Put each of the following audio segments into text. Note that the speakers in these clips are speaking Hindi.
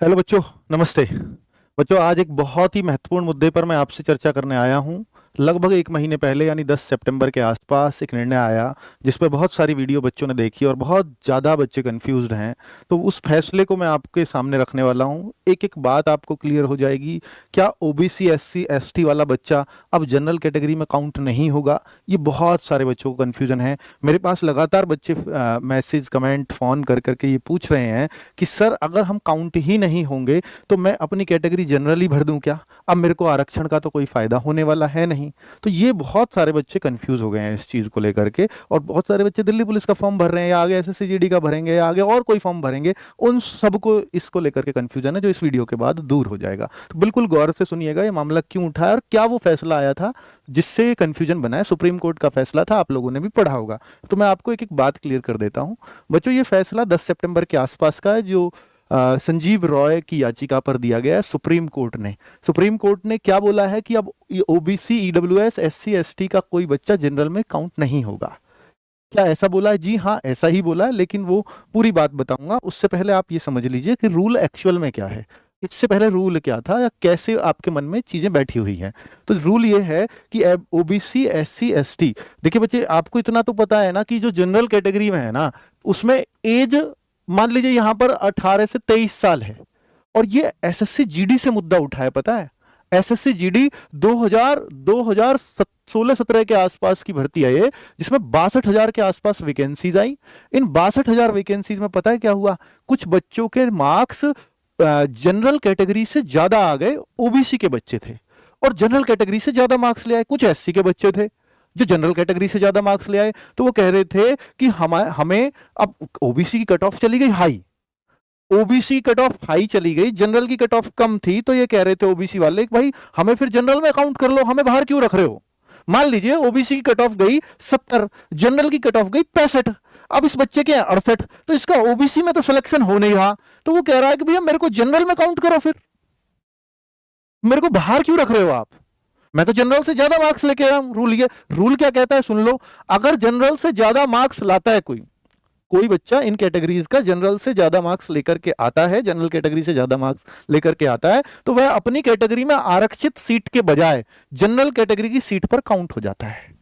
हेलो बच्चों, नमस्ते। बच्चों, आज एक बहुत ही महत्वपूर्ण मुद्दे पर मैं आपसे चर्चा करने आया हूं। लगभग एक महीने पहले यानी 10 सितंबर के आसपास एक निर्णय आया जिस पर बहुत सारी वीडियो बच्चों ने देखी और बहुत ज़्यादा बच्चे कंफ्यूज्ड हैं। तो उस फैसले को मैं आपके सामने रखने वाला हूं। एक एक बात आपको क्लियर हो जाएगी। क्या ओबीसी एससी एसटी वाला बच्चा अब जनरल कैटेगरी में काउंट नहीं होगा? ये बहुत सारे बच्चों को कन्फ्यूजन है। मेरे पास लगातार बच्चे मैसेज कमेंट फ़ोन कर करके ये पूछ रहे हैं कि सर, अगर हम काउंट ही नहीं होंगे तो मैं अपनी कैटेगरी जनरली भर दूं क्या? अब मेरे को आरक्षण का तो कोई फायदा होने वाला है नहीं। तो ये बहुत सारे बच्चे कंफ्यूज हो गए हैं इस चीज को लेकर के, और बहुत सारे बच्चे दिल्ली पुलिस का फॉर्म भर रहे हैं, या आगे एसएससी का भरेंगे, या आगे और कोई फॉर्म भरेंगे। उन सबको इसको लेकर के कंफ्यूजन है, जो इस वीडियो के बाद दूर हो जाएगा। तो बिल्कुल गौर से सुनिएगा, ये मामला क्यों उठा है और क्या वो फैसला आया था जिससे कंफ्यूजन बना है। सुप्रीम कोर्ट का फैसला था, आप लोगों ने भी पढ़ा होगा। तो मैं आपको एक एक बात क्लियर कर देता हूं। बच्चों, ये फैसला 10 सितंबर के आसपास का है, जो संजीव रॉय की याचिका पर दिया गया है सुप्रीम कोर्ट ने। सुप्रीम कोर्ट ने क्या बोला है कि अब ओबीसी ईडब्ल्यूएस एससी एसटी का कोई बच्चा जनरल में काउंट नहीं होगा। क्या ऐसा बोला है? जी हाँ, ऐसा ही बोला है, लेकिन वो पूरी बात बताऊंगा। उससे पहले आप ये समझ लीजिए कि रूल एक्चुअल में क्या है। इससे पहले रूल क्या था या कैसे आपके मन में चीजें बैठी हुई हैं। तो रूल ये है कि ओबीसी एससी एसटी, देखिए बच्चे, आपको इतना तो पता है ना कि जो जनरल कैटेगरी में है ना, उसमें एज मान लीजिए यहां पर 18 से 23 साल है। और ये एसएससी जीडी से मुद्दा उठा है, पता है? एसएससी जीडी 2016-17 के आसपास की भर्ती है ये, जिसमें 62,000 के आसपास वैकेंसीज आई। इन 62,000 वैकेंसीज में पता है क्या हुआ? कुछ बच्चों के मार्क्स जनरल कैटेगरी से ज्यादा आ गए, ओबीसी के बच्चे थे, और जनरल कैटेगरी से ज्यादा मार्क्स ले आए कुछ एससी के बच्चे थे जो जनरल कैटेगरी से ज्यादा मार्क्स ले आए। तो वो कह रहे थे कि हमें अब ओबीसी की कट ऑफ चली गई high, OBC cut off high चली गई, जनरल की कट ऑफ कम थी। तो ये कह रहे थे ओबीसी वाले कि भाई हमें फिर जनरल में काउंट कर लो, हमें बाहर क्यों रख रहे हो? मान लीजिए ओबीसी की कट ऑफ गई 70, जनरल की कट ऑफ गई 65, अब इस बच्चे के 68, तो इसका ओबीसी में तो सिलेक्शन हो नहीं रहा। तो वो कह रहा है कि भैया मेरे को जनरल में काउंट करो, फिर मेरे को बाहर क्यों रख रहे हो आप? मैं तो जनरल से ज्यादा मार्क्स लेके आया हूं। रूल ये, रूल क्या कहता है सुन लो। अगर जनरल से ज्यादा मार्क्स लाता है कोई कोई बच्चा, इन कैटेगरीज का जनरल से ज्यादा मार्क्स लेकर के आता है, जनरल कैटेगरी से ज्यादा मार्क्स लेकर के आता है, तो वह अपनी कैटेगरी में आरक्षित सीट के बजाय जनरल कैटेगरी की सीट पर काउंट हो जाता है।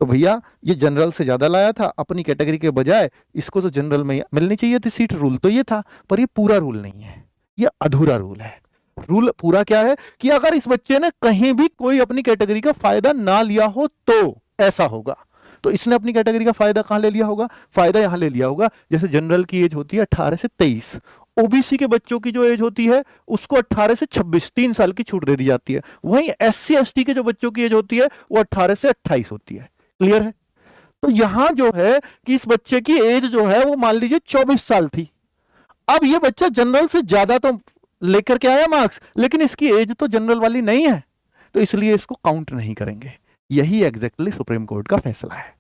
तो भैया ये जनरल से ज्यादा लाया था, अपनी कैटेगरी के बजाय इसको तो जनरल में मिलनी चाहिए थी सीट। रूल तो ये था, पर ये पूरा रूल नहीं है, ये अधूरा रूल है। रूल पूरा क्या है कि अगर इस बच्चे ने कहीं भी कोई अपनी कैटेगरी का फायदा ना लिया हो तो ऐसा होगा। तो इसने अपनी कैटेगरी का फायदा कहां ले लिया होगा? फायदा यहां ले लिया होगा, जैसे जनरल की एज होती है 18 से 23, ओबीसी के बच्चों की जो एज होती है उसको 18 से 26, 3 साल की छूट दे दी जाती है। वहीं एससी एसटी के जो बच्चों की एज होती है वो 18 से 28 होती है। क्लियर है? तो यहां जो है कि इस बच्चे की एज जो है वो मान लीजिए 24 साल थी। अब ये बच्चा जनरल से ज्यादा तो लेकर के आया मार्क्स, लेकिन इसकी एज तो जनरल वाली नहीं है, तो इसलिए इसको काउंट नहीं करेंगे। यही एग्जैक्टली सुप्रीम कोर्ट का फैसला है।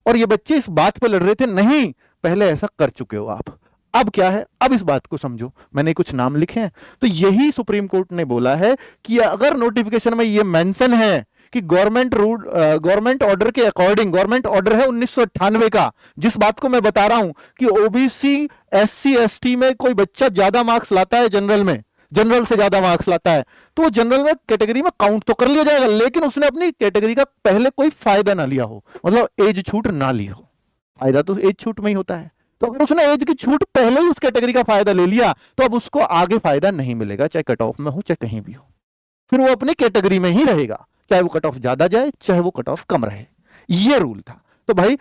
और ये बच्चे इस बात पे लड़ रहे थे, नहीं पहले ऐसा कर चुके हो आप। अब क्या है, अब इस बात को समझो। मैंने कुछ नाम लिखे हैं, तो यही सुप्रीम कोर्ट ने बोला है कि अगर नोटिफिकेशन में ये मेंशन है कि गवर्नमेंट रूल, गवर्नमेंट ऑर्डर के अकॉर्डिंग, गवर्नमेंट ऑर्डर है 1998 का, जिस बात को मैं बता रहा हूं कि ओबीसी एससी एसटी में कोई बच्चा ज्यादा मार्क्स लाता है जनरल में, जनरल से ज्यादा मार्क्स लाता है, तो वो जनरल में कैटेगरी में काउंट तो कर लिया जाएगा, लेकिन उसने अपनी कैटेगरी का पहले कोई फायदा ना लिया हो, मतलब एज छूट ना ली हो। फायदा तो एज छूट में ही होता है। तो अगर उसने एज की छूट पहले ही उस कैटेगरी का फायदा ले लिया तो अब उसको आगे फायदा नहीं मिलेगा, चाहे कट ऑफ में हो चाहे कहीं भी हो। फिर वो अपनी कैटेगरी में ही रहेगा, चाहे वो कट ऑफ ज्यादा जाए चाहे वो कट ऑफ कम रहे। ये रूल था। तो भाई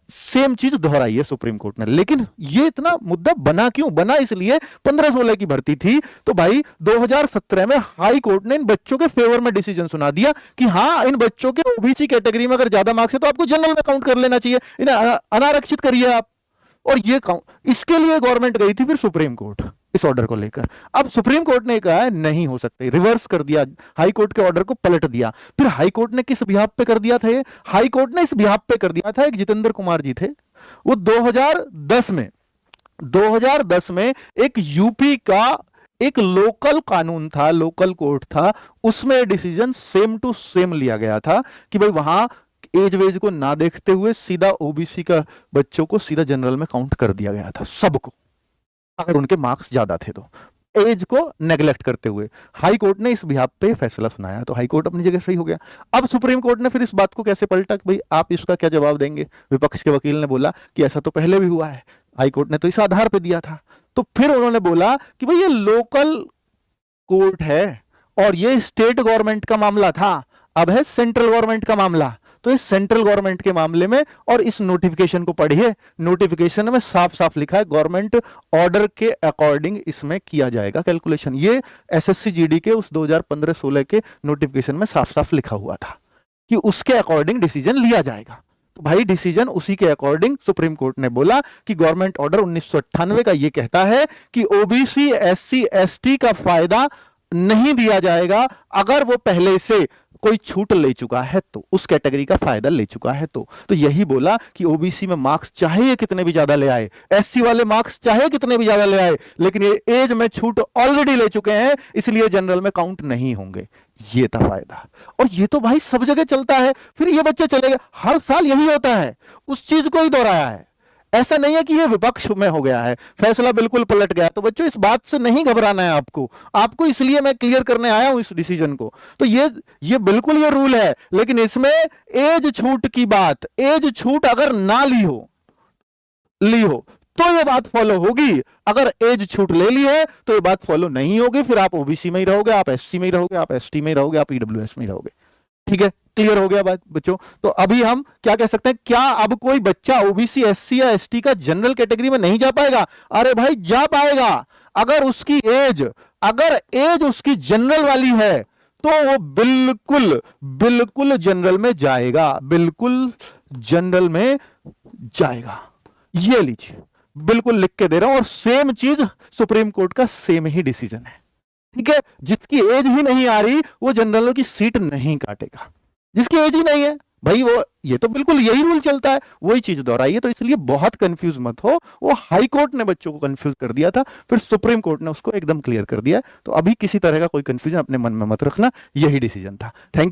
सेम चीज दोहराई है सुप्रीम कोर्ट ने। लेकिन ये इतना मुद्दा बना क्यों? बना इसलिए 15-16 की भर्ती थी, तो भाई 2017 में हाई कोर्ट ने इन बच्चों के फेवर में डिसीजन सुना दिया कि हाँ, इन बच्चों के ओबीसी कैटेगरी में अगर ज्यादा मार्क्स है तो आपको जनरल में काउंट कर लेना चाहिए, इन्हें अनारक्षित करिए आप। और ये इसके लिए गवर्नमेंट गई थी फिर सुप्रीम कोर्ट इस ऑर्डर को लेकर। अब सुप्रीम कोर्ट ने कहा है नहीं हो सकते, रिवर्स कर दिया, हाई कोर्ट के ऑर्डर को पलट दिया। फिर हाई कोर्ट ने किस बिहाफ पे कर दिया था ये? हाई कोर्ट ने इस बिहाफ पे कर दिया था, एक जितेंद्र कुमार जी थे, वो 2010 में एक यूपी का एक लोकल कानून था, लोकल कोर्ट था, उसमें डिसीजन सेम टू सेम लिया गया था कि भाई वहां एज वेज को ना देखते हुए सीधा ओबीसी का बच्चों को सीधा जनरल में काउंट कर दिया गया था, सबको, अगर उनके मार्क्स ज्यादा थे तो। एज को नेग्लेक्ट करते हुए हाई कोर्ट ने इस बिहाफ पे फैसला सुनाया, तो हाई कोर्ट अपनी जगह सही हो गया। अब सुप्रीम कोर्ट ने फिर इस बात को कैसे पलटा कि भाई आप इसका क्या जवाब देंगे? विपक्ष के वकील ने बोला कि ऐसा तो पहले भी हुआ है, हाई कोर्ट ने तो इस आधार पे दिया था। तो फिर उन्होंने बोला कि भाई ये लोकल कोर्ट है और ये स्टेट गवर्नमेंट का मामला था, अब है सेंट्रल गवर्नमेंट का मामला। तो इस सेंट्रल गवर्नमेंट के मामले में, और इस नोटिफिकेशन को पढ़िए, नोटिफिकेशन में साफ साफ लिखा है गवर्नमेंट ऑर्डर के अकॉर्डिंग इसमें किया जाएगा कैलकुलेशन। ये एसएससी जीडी के उस 2015-16 के नोटिफिकेशन में साफ साफ लिखा हुआ था कि उसके अकॉर्डिंग डिसीजन लिया जाएगा। तो भाई डिसीजन उसी के अकॉर्डिंग सुप्रीम कोर्ट ने बोला कि गवर्नमेंट ऑर्डर 1998 का ये कहता है कि ओबीसी एससी एसटी का फायदा नहीं दिया जाएगा अगर वो पहले से कोई छूट ले चुका है, तो उस कैटेगरी का फायदा ले चुका है। तो यही बोला कि ओबीसी में मार्क्स चाहे कितने भी ज्यादा ले आए, एससी वाले मार्क्स चाहे कितने भी ज्यादा ले आए, लेकिन ये एज में छूट ऑलरेडी ले चुके हैं, इसलिए जनरल में काउंट नहीं होंगे। ये था फायदा। और ये तो भाई सब जगह चलता है, फिर ये बच्चे चले गए, हर साल यही होता है, उस चीज को ही दोहराया है। ऐसा नहीं है कि ये विपक्ष में हो गया है, फैसला बिल्कुल पलट गया। तो बच्चों इस बात से नहीं घबराना है आपको इसलिए मैं क्लियर करने आया हूं इस डिसीजन को। तो ये बिल्कुल ये रूल है, लेकिन इसमें एज छूट की बात, एज छूट अगर ना ली हो तो ये बात फॉलो होगी, अगर एज छूट ले ली है तो ये बात फॉलो नहीं होगी। फिर आप ओबीसी में ही रहोगे, आप एससी में ही रहोगे, आप एसटी में ही रहोगे, आप ईडब्ल्यूएस में ही रहोगे। ठीक है, क्लियर हो गया बात बच्चों? तो अभी हम क्या कह सकते हैं, क्या अब कोई बच्चा ओबीसी एससी या एसटी का जनरल कैटेगरी में नहीं जा पाएगा? अरे भाई जा पाएगा, अगर एज उसकी जनरल वाली है तो वो बिल्कुल जनरल में जाएगा, बिल्कुल जनरल में जाएगा। ये लीजिए, बिल्कुल लिख के दे रहा हूं, और सेम चीज सुप्रीम कोर्ट का सेम ही डिसीजन है। ठीक है, जिसकी एज ही नहीं आ रही वो जनरल की सीट नहीं काटेगा, जिसकी एज ही नहीं है भाई वो, ये तो बिल्कुल यही रूल चलता है, वही चीज दोहराई है। तो इसलिए बहुत कंफ्यूज मत हो, वो हाई कोर्ट ने बच्चों को कंफ्यूज कर दिया था, फिर सुप्रीम कोर्ट ने उसको एकदम क्लियर कर दिया। तो अभी किसी तरह का कोई कंफ्यूजन अपने मन में मत रखना, यही डिसीजन था। थैंक